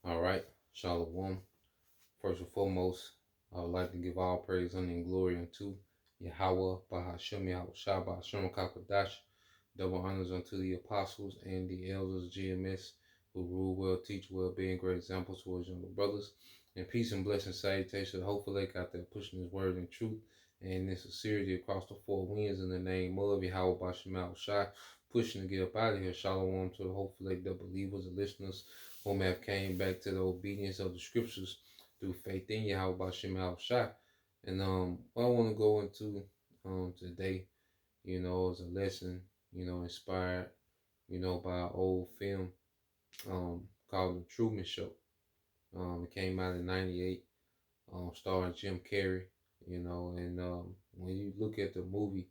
All right, Shalom. First and foremost, I would like to give all praise, honor, and glory unto Yahweh, Bahashem, Yahweh Shah, Bahashem, Kakadash. Double honors unto the apostles and the elders, GMS, who rule well, teach well, being great examples towards younger brothers. And peace and blessing salutation. Hopefully, they got there pushing his word in truth and in sincerity across the four winds in the name of Yahweh, Bahashem, Yahweh Shah, pushing to get up out of here. Shalom to the hopefully the believers and listeners whom have came back to the obedience of the scriptures through faith in Yahweh Bashem Shah. And what I want to go into today, is a lesson, inspired, by an old film called The Truman Show. It came out in '98, starring Jim Carrey, and when you look at the movie,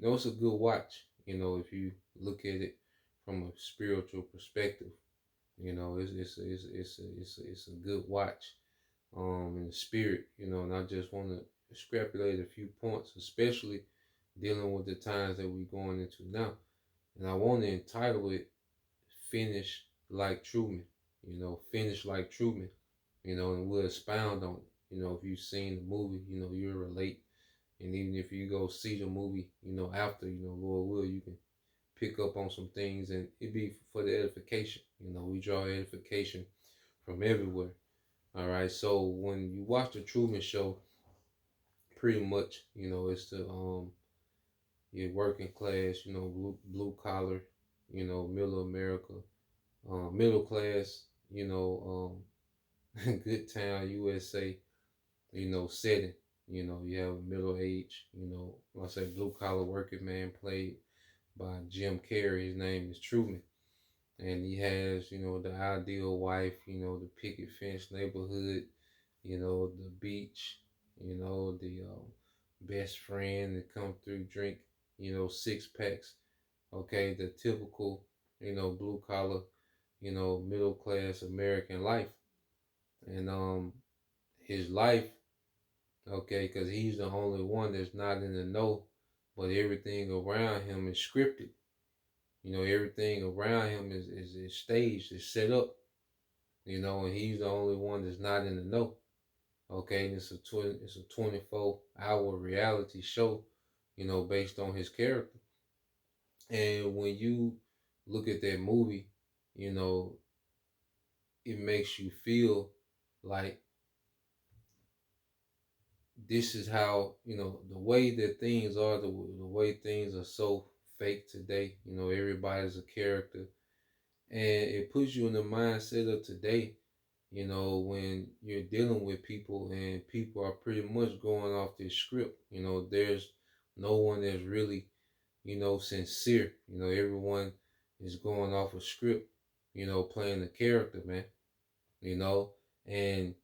it's a good watch, if you look at it from a spiritual perspective. It's a good watch in the spirit, and I just want to extrapolate a few points, especially dealing with the times that we're going into now. And I want to entitle it Finish Like Truman, Finish Like Truman, and we'll expound on it. If you've seen the movie, you'll relate. And even if you go see the movie, after, Lord will, you can pick up on some things and it be for the edification. We draw edification from everywhere. All right. So when you watch the Truman Show, pretty much, it's the your working class, blue collar, middle America, middle class, good town USA, setting. You have a middle age, I say blue collar working man played by Jim Carrey. His name is Truman. And he has, the ideal wife, the picket fence neighborhood, the beach, the best friend that come through, drink, six packs. Okay, the typical, blue collar, middle class American life. And his life, okay, because he's the only one that's not in the know, but everything around him is scripted. Everything around him is staged, is set up, and he's the only one that's not in the know. Okay, and it's a 24-hour reality show, based on his character. And when you look at that movie, you know, it makes you feel like this is how, the way that things are, the way things are so fake today. Everybody's a character. And it puts you in the mindset of today, when you're dealing with people and people are pretty much going off this script. There's no one that's really, sincere. Everyone is going off a script, playing the character, man, and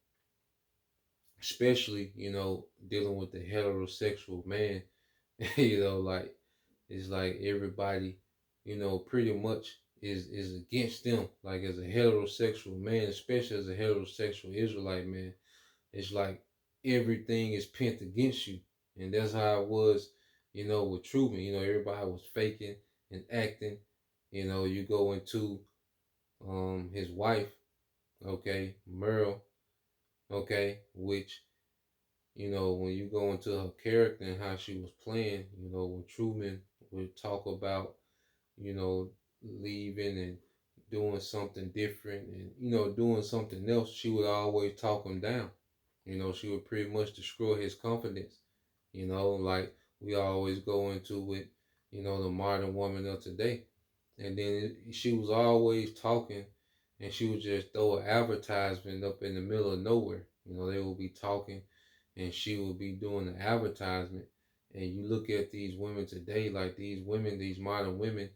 especially, dealing with the heterosexual man, like it's like everybody, pretty much is against them. Like as a heterosexual man, especially as a heterosexual Israelite man, it's like everything is pent against you. And that's how it was, with Truman. Everybody was faking and acting. You go into his wife, okay, Merle, okay, which, when you go into her character and how she was playing, when Truman would talk about, leaving and doing something different and, doing something else, she would always talk him down. She would pretty much destroy his confidence, like we always go into with, the modern woman of today. And then she was always talking and she would just throw an advertisement up in the middle of nowhere. They would be talking and she would be doing the advertisement. And you look at these women today, like these women, these modern women,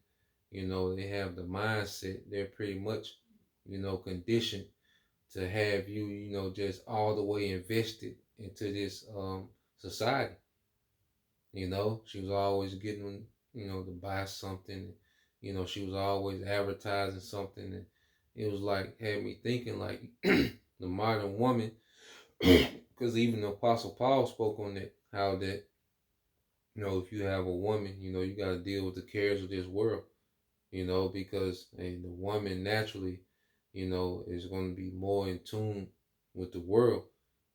they have the mindset. They're pretty much, conditioned to have you, just all the way invested into this society. She was always getting, to buy something. She was always advertising something. And it was like, had me thinking like the modern woman, because even the Apostle Paul spoke on that, how that, if you have a woman, you got to deal with the cares of this world, because the woman naturally, is going to be more in tune with the world,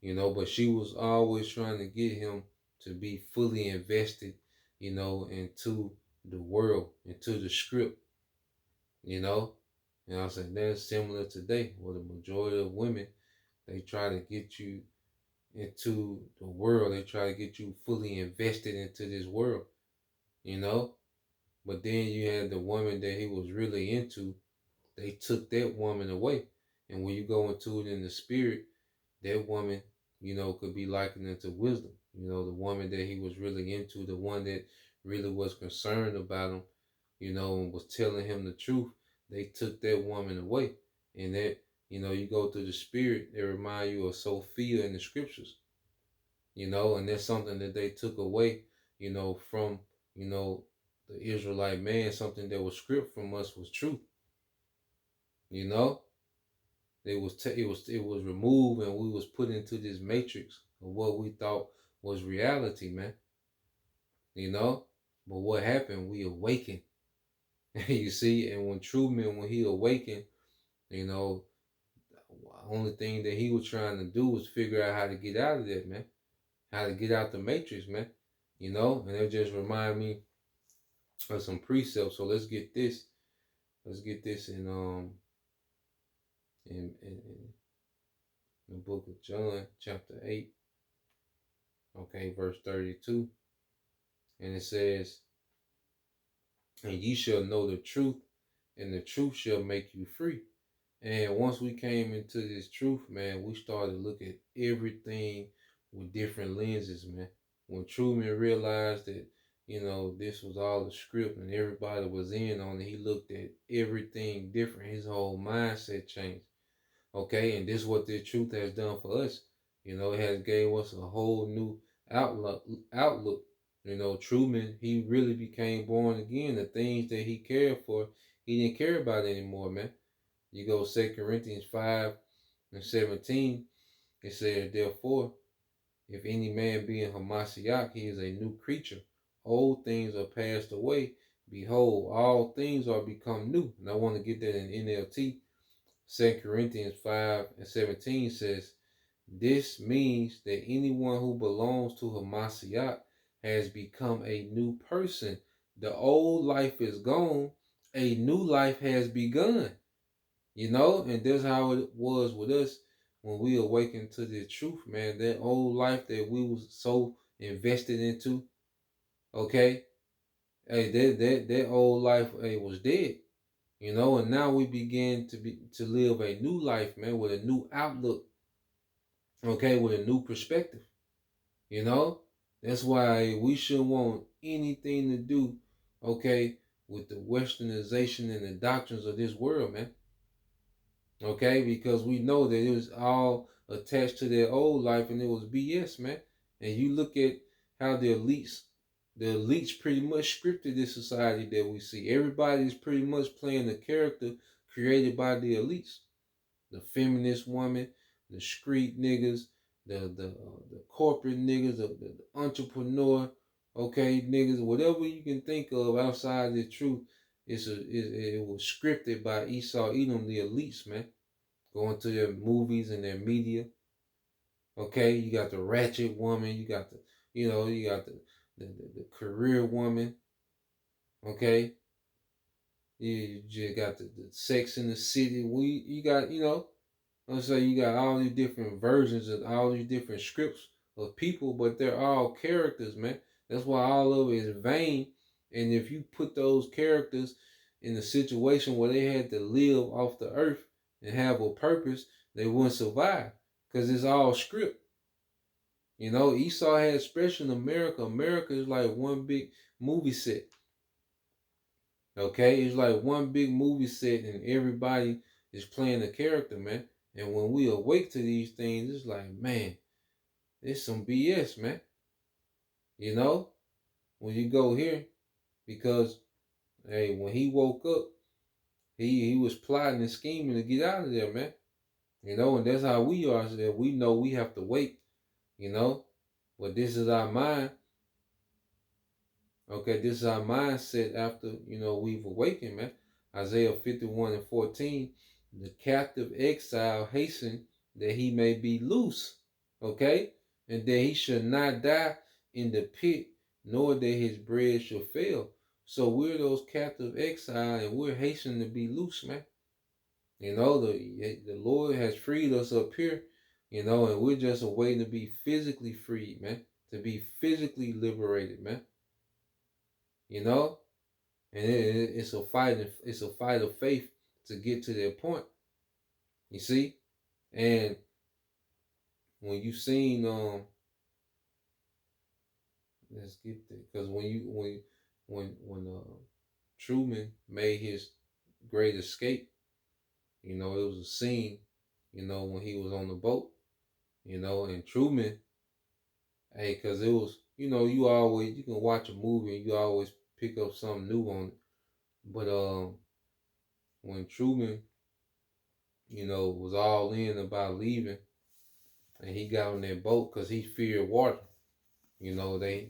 but she was always trying to get him to be fully invested, into the world, into the script, you know. And I said that's similar today, where the majority of women, they try to get you into the world. They try to get you fully invested into this world, you know. But then you had the woman that he was really into. They took that woman away. And when you go into it in the spirit, that woman, could be likened unto wisdom. The woman that he was really into, the one that really was concerned about him, and was telling him the truth. They took that woman away. And that, you go through the spirit, they remind you of Sophia in the scriptures, and that's something that they took away, from, the Israelite man, something that was stripped from us was truth, you know. It was removed, and we was put into this matrix of what we thought was reality, man. You know, but what happened? We awakened. You see, and when Truman, when he awakened, you know, the only thing that he was trying to do was figure out how to get out of that, man. How to get out the matrix, man. And it just remind me of some precepts. So let's get this. Let's get this in the book of John, chapter 8, okay, verse 32. And it says, and ye shall know the truth, and the truth shall make you free. And once we came into this truth, man, we started to look at everything with different lenses, man. When Truman realized that, this was all a script and everybody was in on it, he looked at everything different. His whole mindset changed. Okay, and this is what the truth has done for us. It has gave us a whole new outlook. Truman, he really became born again. The things that he cared for, he didn't care about anymore, man. You go 2 Corinthians 5 and 17, it says, therefore, if any man be in Hamashiach, he is a new creature. Old things are passed away. Behold, all things are become new. And I want to get that in NLT. 2 Corinthians 5 and 17 says, this means that anyone who belongs to Hamashiach has become a new person. The old life is gone. A new life has begun. And that's how it was with us when we awakened to the truth, man. That old life that we was so invested into, okay? Hey, that old life, hey, was dead. And now we begin to live a new life, man, with a new outlook, okay, with a new perspective. That's why we shouldn't want anything to do, okay, with the westernization and the doctrines of this world, man. Okay, because we know that it was all attached to their old life and it was BS, man. And you look at how the elites pretty much scripted this society that we see. Everybody's pretty much playing the character created by the elites. The feminist woman, the street niggas, the corporate niggas, the entrepreneur, okay, niggas, whatever you can think of outside the truth, it was scripted by Esau Edom, the elites, man. Going to their movies and their media. Okay, you got the ratchet woman, you got the career woman. Okay, you just got the Sex in the City. You got, let's say you got all these different versions of all these different scripts of people, but they're all characters, man. That's why all of it is vain. And if you put those characters in a situation where they had to live off the earth and have a purpose, they wouldn't survive because it's all script. Esau had special in America. America is like one big movie set. Okay, it's like one big movie set, and everybody is playing a character, man. And when we awake to these things, it's like, man, it's some BS, man. When you go here, because hey, when he woke up, he was plotting and scheming to get out of there, man. And that's how we are. So that we know we have to wait, but this is our mind. Okay, this is our mindset after, we've awakened, man. Isaiah 51 and 14, the captive exile hasten that he may be loose. Okay? And that he should not die in the pit, nor that his bread shall fail. So we're those captive exile and we're hastening to be loose, man. You know, the Lord has freed us up here, you know, and we're just waiting to be physically freed, man. To be physically liberated, man. You know? And it's a fight. It's a fight of faith to get to that point. You see, and when you seen let's get there because when Truman made his great escape, you know, it was a scene, you know, when he was on the boat, you know, and Truman, hey, because it was, you know, you can watch a movie and you always pick up something new on it, but when Truman, you know, was all in about leaving and he got on that boat because he feared water. You know, they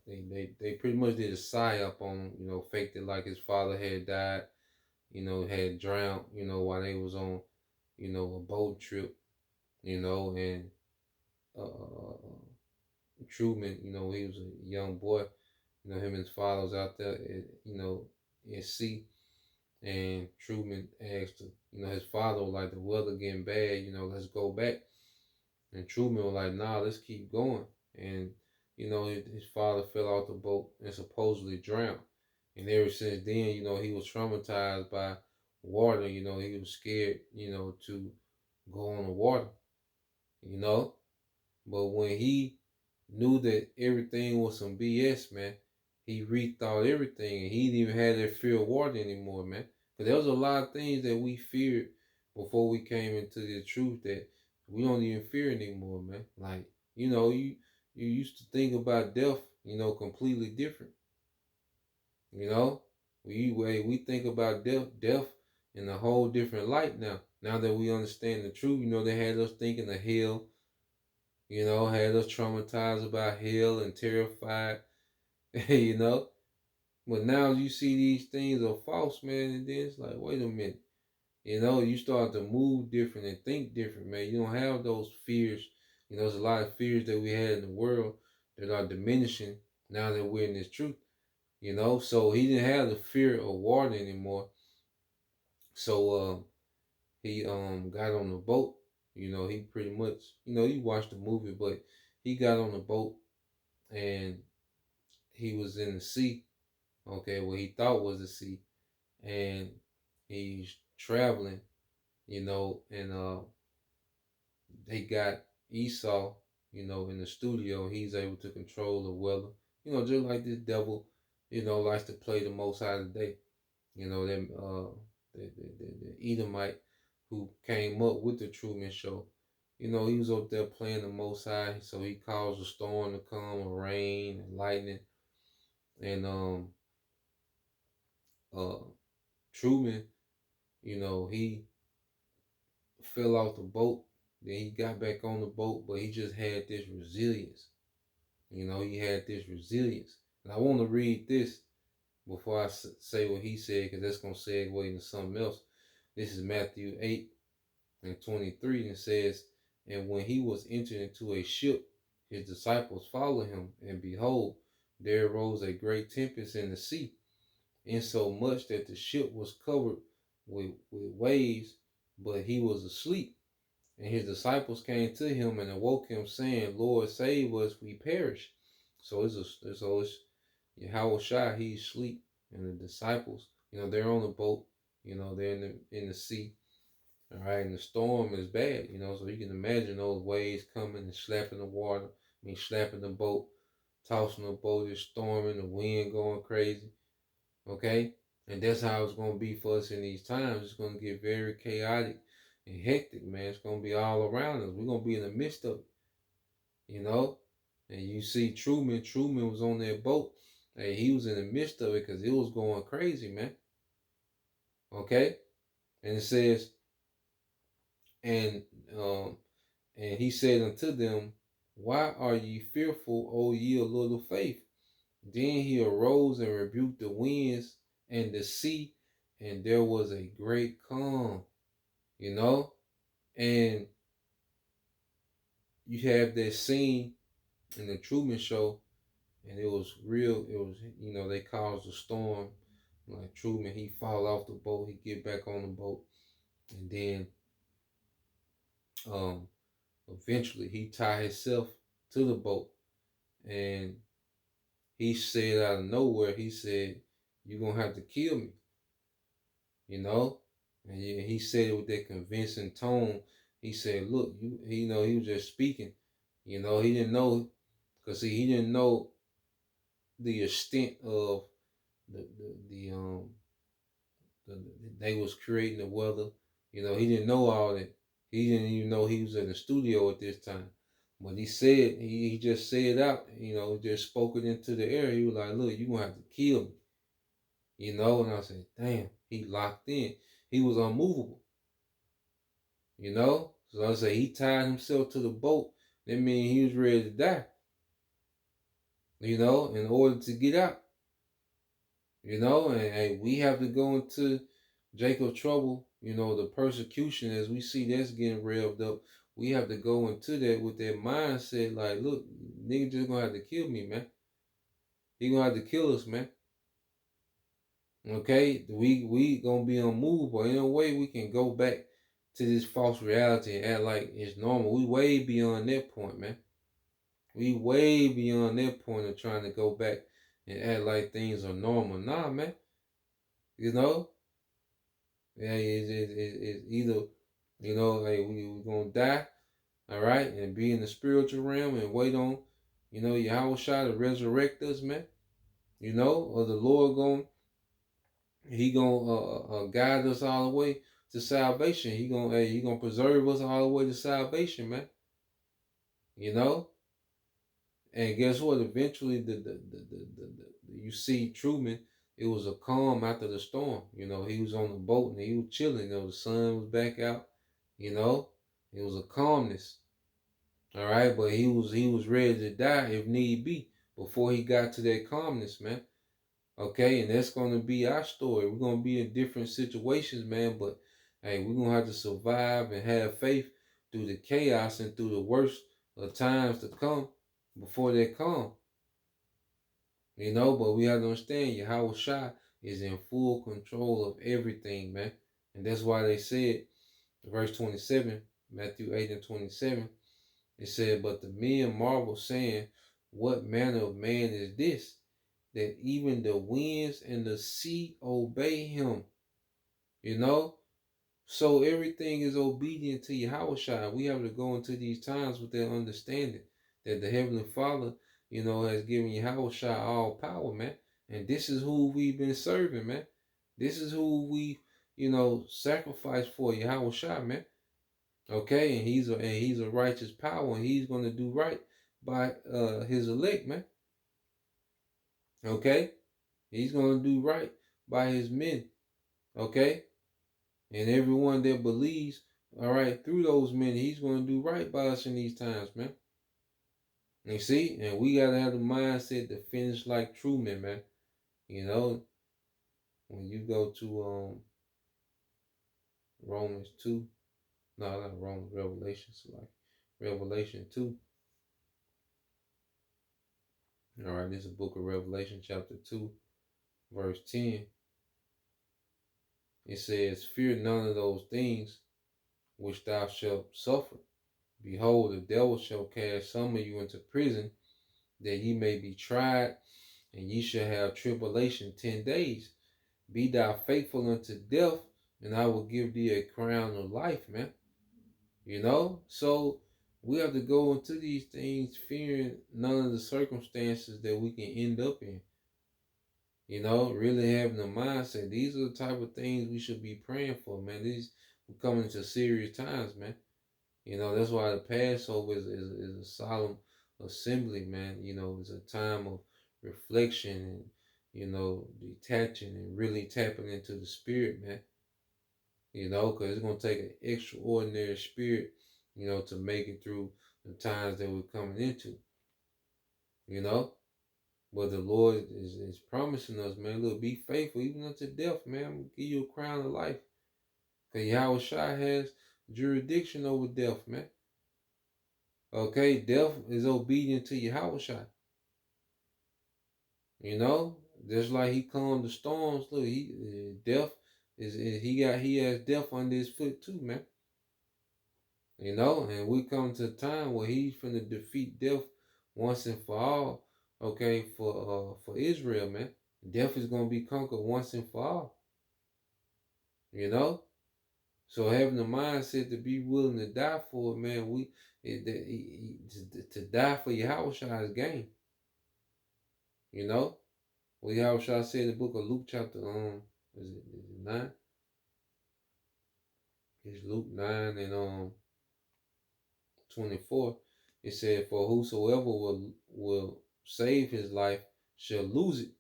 pretty much did a psyop on him. You know, faked it like his father had died. You know, had drowned. You know, while they was on, you know, a boat trip. You know, and Truman, you know, he was a young boy. You know, him and his father was out there, you know, in sea. And Truman asked, you know, his father was like, the weather getting bad. You know, let's go back. And Truman was like, nah, let's keep going. And, you know, his father fell out the boat and supposedly drowned. And ever since then, you know, he was traumatized by water. You know, he was scared, you know, to go on the water, you know. But when he knew that everything was some BS, man, he rethought everything. And he didn't even have that fear of water anymore, man. Because there was a lot of things that we feared before we came into the truth that we don't even fear anymore, man. Like, you know, you used to think about death, you know, completely different. You know, we think about death in a whole different light now. Now that we understand the truth, you know, they had us thinking of hell, you know, had us traumatized about hell and terrified, you know. But now you see these things are false, man, and then it's like, wait a minute. You know, you start to move different and think different, man. You don't have those fears. You know, there's a lot of fears that we had in the world that are diminishing now that we're in this truth. You know, so he didn't have the fear of water anymore. So he got on the boat. You know, he pretty much, you know, you watched the movie, but he got on the boat and he was in the sea. Okay, what he thought was the sea, and he's traveling. You know, and they got Esau, you know, in the studio. He's able to control the weather. You know, just like this devil, you know, likes to play the Most High today. You know, them the Edomite who came up with the Truman Show. You know, he was up there playing the Most High, so he caused a storm to come, a rain and lightning, and uh Truman, you know, he fell off the boat. Then he got back on the boat, but he just had this resilience. You know, he had this resilience. And I want to read this before I say what he said, because that's going to segue into something else. This is Matthew 8 and 23, and it says, and when he was entered into a ship, his disciples followed him, and behold, there arose a great tempest in the sea, insomuch that the ship was covered with waves, but he was asleep. And his disciples came to him and awoke him, saying, Lord, save us, we perish. So it's Yahweh Shai, he's asleep. And the disciples, you know, they're on the boat, you know, they're in the sea. All right, and the storm is bad, you know, so you can imagine those waves coming and slapping the water, slapping the boat, tossing the boat, it's storming, the wind going crazy. Okay? And that's how it's going to be for us in these times. It's going to get very chaotic and hectic, man. It's going to be all around us. We're going to be in the midst of it, you know? And you see Truman was on that boat. Hey, he was in the midst of it because it was going crazy, man. Okay? And it says, and um, and he said unto them, why are ye fearful, O ye of little faith? Then he arose and rebuked the winds and the sea, and there was a great calm. you know? And you have that scene in the Truman Show, and it was real. It was, they caused a storm. Like Truman, he fall off the boat, he get back on the boat, and then um, eventually he tie himself to the boat, and he said out of nowhere, he said, "You're gonna have to kill me," you know. And he said it with that convincing tone. He said, "Look, he was just speaking. He didn't know, cause he didn't know the extent of the they was creating the weather. He didn't know all that. He didn't even know he was in the studio at this time. But he just said out, just spoke it into the air. He was like, "Look, you gonna have to kill me," And I said, "Damn, he locked in. He was unmovable, So I say he tied himself to the boat. That means he was ready to die, in order to get out. And we have to go into Jacob's trouble, the persecution as we see that's getting revved up. We have to go into that with that mindset, like, look, nigga just gonna have to kill me, man. He gonna have to kill us, man. Okay, we gonna be unmovable. In a way, we can go back to this false reality and act like it's normal. We way beyond that point, man. We way beyond that point of trying to go back and act like things are normal. Nah, man. You know, yeah, it's either, like we going to die, all right, and be in the spiritual realm and wait on, Yahweh Shai to resurrect us, man, or the Lord he going to guide us all the way to salvation. He going to preserve us all the way to salvation, man, you know. And guess what? Eventually, you see Truman. It was a calm after the storm. He was on the boat and he was chilling. The sun was back out. You know, it was a calmness. All right, but he was ready to die if need be before he got to that calmness, man. Okay, and that's gonna be our story. We're gonna be in different situations, man. But hey, we're gonna have to survive and have faith through the chaos and through the worst of times to come before they come. But we have to understand Yahweh Shai is in full control of everything, man. And that's why they said, verse 27, Matthew 8 and 27, it said, "But the men marvel, saying, What manner of man is this, that even the winds and the sea obey him?" You know? So everything is obedient to Yahweh. We have to go into these times with that understanding that the Heavenly Father, has given Yahweh all power, man. And this is who we've been serving, man. This is who we, sacrifice for Yahweh, man. Okay, and he's a righteous power, and he's gonna do right by his elect, man. Okay, he's gonna do right by his men. Okay, and everyone that believes, all right, through those men, he's going to do right by us in these times, man. You see, and we got to have the mindset to finish like Truman, man. When you go to Romans 2, no, not Romans, Revelation, so like Revelation 2. All right, this is the book of Revelation, chapter 2, verse 10. It says, "Fear none of those things which thou shalt suffer. Behold, the devil shall cast some of you into prison, that ye may be tried, and ye shall have tribulation 10 days. Be thou faithful unto death, and I will give thee a crown of life," man. So we have to go into these things fearing none of the circumstances that we can end up in. Really having the mindset. These are the type of things we should be praying for, man. We're coming into serious times, man. That's why the Passover is a solemn assembly, man. It's a time of reflection and, detaching and really tapping into the spirit, man. Because it's going to take an extraordinary spirit, to make it through the times that we're coming into, you know. But the Lord is promising us, man, look, be faithful even unto death, man. I'm going to give you a crown of life. Because Yahweh has jurisdiction over death, man. Okay, death is obedient to Yahweh. You know, just like he calmed the storms. Look, death he has death under his foot too, man. You know, and we come to a time where he's finna defeat death once and for all. Okay, for Israel, man, death is gonna be conquered once and for all. You know, so having the mindset to be willing to die for it, man, to die for Yahweh is gain. You know, what Yahweh said in the book of Luke chapter is it 9? It's Luke 9 and 24. It said, "For whosoever will save his life shall lose it."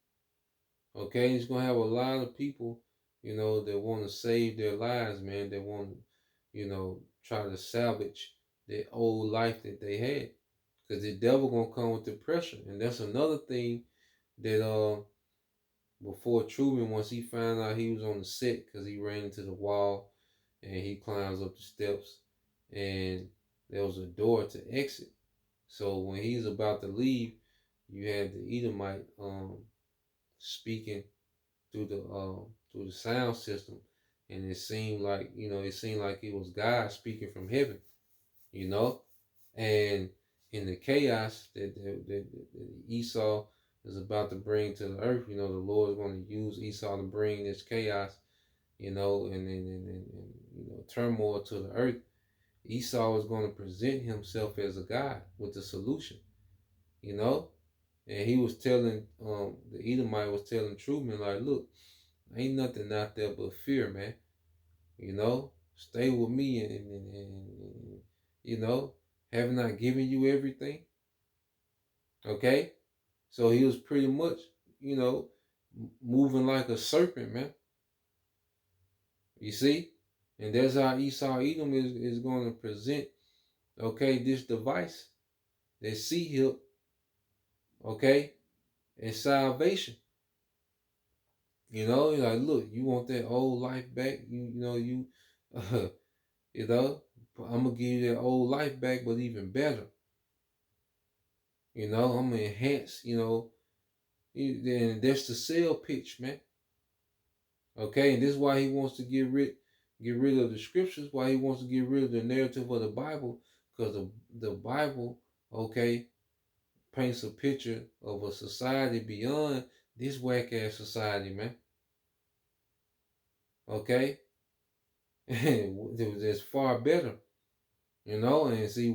Okay, it's gonna have a lot of people, that want to save their lives, man. That want to, try to salvage their old life that they had, because the devil gonna come with the pressure, and that's another thing that before Truman, once he found out he was on the set, because he ran into the wall, and he climbs up the steps, and there was a door to exit. So when he's about to leave, you had the Edomite speaking through the sound system, and it seemed like it was God speaking from heaven, you know, and in the chaos that Esau is about to bring to the earth, the Lord is going to use Esau to bring this chaos, and turmoil to the earth. Esau is going to present himself as a God with the solution, you know. And he was telling, the Edomite was telling Truman, like, look, ain't nothing out there but fear, man. Stay with me, and haven't I given you everything? Okay? So he was pretty much, you know, moving like a serpent, man. You see? And that's how Esau Edom is going to present, okay, this device, that sea hip, okay, and salvation. You're like, look, you want that old life back? Uh, you know, I'm gonna give you that old life back, but even better. I'm gonna enhance. Then that's the sale pitch, man. Okay, and this is why he wants to get rid of the scriptures. Why he wants to get rid of the narrative of the Bible, because the Bible, okay, paints a picture of a society beyond this whack ass society, man. Okay, it's far better. And see,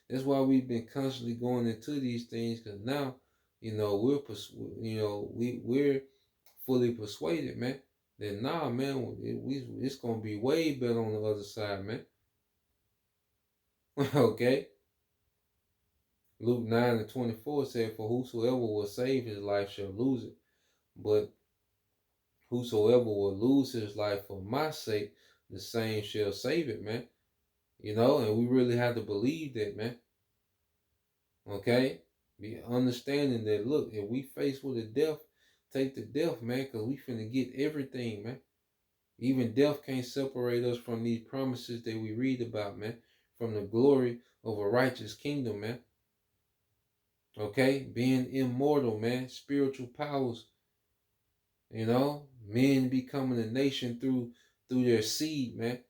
that's why we've been constantly going into these things, because now, we're fully persuaded, man, that nah, man, it's going to be way better on the other side, man. Okay. Luke 9 and 24 said, "For whosoever will save his life shall lose it. But whosoever will lose his life for my sake, the same shall save it," man. And we really have to believe that, man. Okay? Be understanding that, look, if we face with a death, take the death, man, because we finna get everything, man. Even death can't separate us from these promises that we read about, man. From the glory of a righteous kingdom, man. Okay? Being immortal, man. Spiritual powers. Men becoming a nation through their seed, man.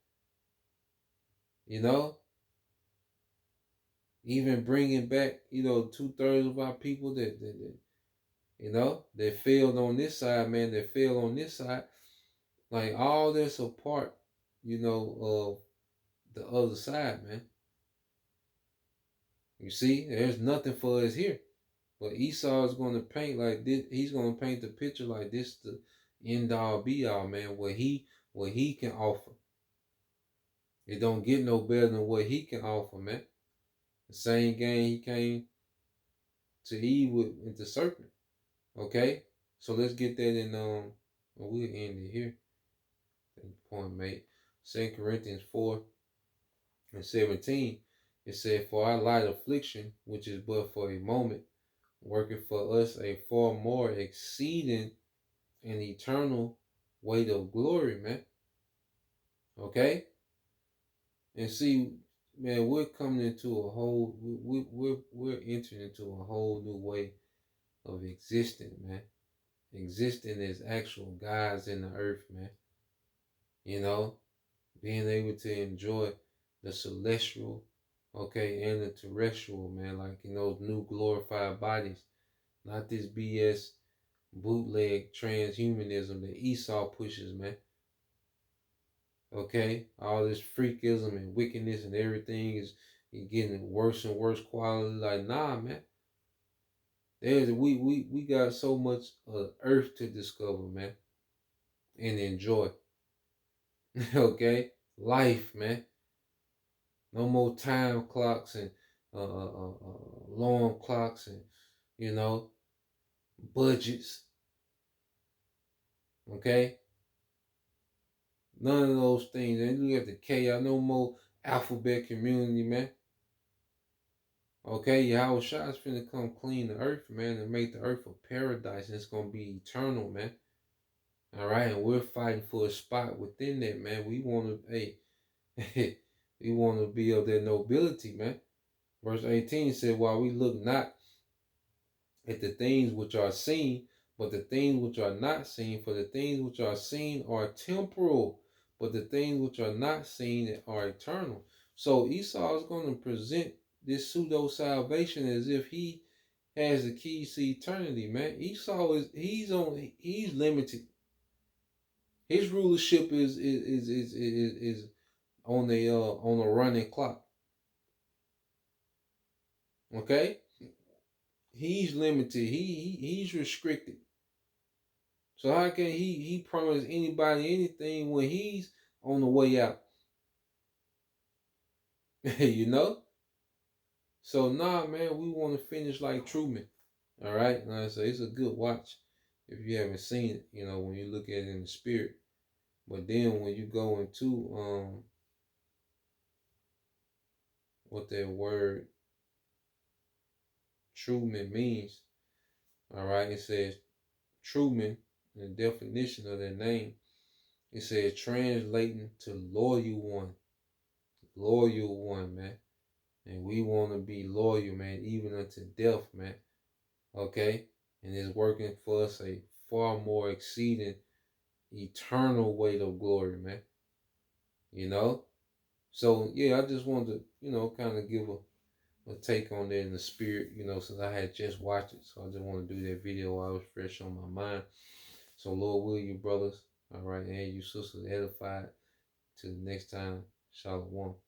Even bringing back, 2/3 of our people that failed on this side, man, that failed on this side. Like, all this a part, of the other side, man. You see, there's nothing for us here. But Esau is going to paint like this. He's going to paint the picture like this, the end all be all, man, what he can offer. It don't get no better than what he can offer, man. The same game he came to Eve with the serpent. Okay? So let's get that in, we'll end it here. Point made. 2 Corinthians 4 and 17. It said, "For our light affliction, which is but for a moment, working for us a far more exceeding and eternal weight of glory," man. Okay? And see, man, we're coming into a whole, we're entering into a whole new way of existing, man. Existing as actual guys in the earth, man. You know, being able to enjoy the celestial, okay, and the terrestrial, man, like in those new glorified bodies. Not this BS bootleg transhumanism that Esau pushes, man. Okay? All this freakism and wickedness and everything is getting worse and worse quality. Like, nah, man. We got so much earth to discover, man, and enjoy. Okay? Life, man. No more time clocks and alarm clocks and, you know, budgets. Okay? None of those things. And you got the chaos. No more alphabet community, man. Okay, Yahweh Shai is finna come clean the earth, man, and make the earth a paradise, and it's gonna be eternal, man. All right, and we're fighting for a spot within that, man. We want to, hey, we want to be of that nobility, man. Verse 18 said, "While we look not at the things which are seen, but the things which are not seen. For the things which are seen are temporal, but the things which are not seen are eternal." So Esau is going to present this pseudo salvation as if he has the keys to eternity, man. Esau he's limited. His rulership is on a running clock. Okay, he's limited. He's restricted. So how can he promise anybody anything when he's on the way out? You know? So nah, man, we want to finish like Truman. All right, and I say it's a good watch if you haven't seen it. You know, when you look at it in the spirit. But then when you go into what that word Truman means, all right, it says Truman, the definition of their name, it says translating to loyal one, man. And we want to be loyal, man, even unto death, man. Okay? And it's working for us a far more exceeding eternal weight of glory, man. You know? So, yeah, I just wanted to, kind of give a take on that in the spirit, since I had just watched it. So I just want to do that video while I was fresh on my mind. So, Lord will you brothers, all right, and you sisters edified. Till the next time, Shalom.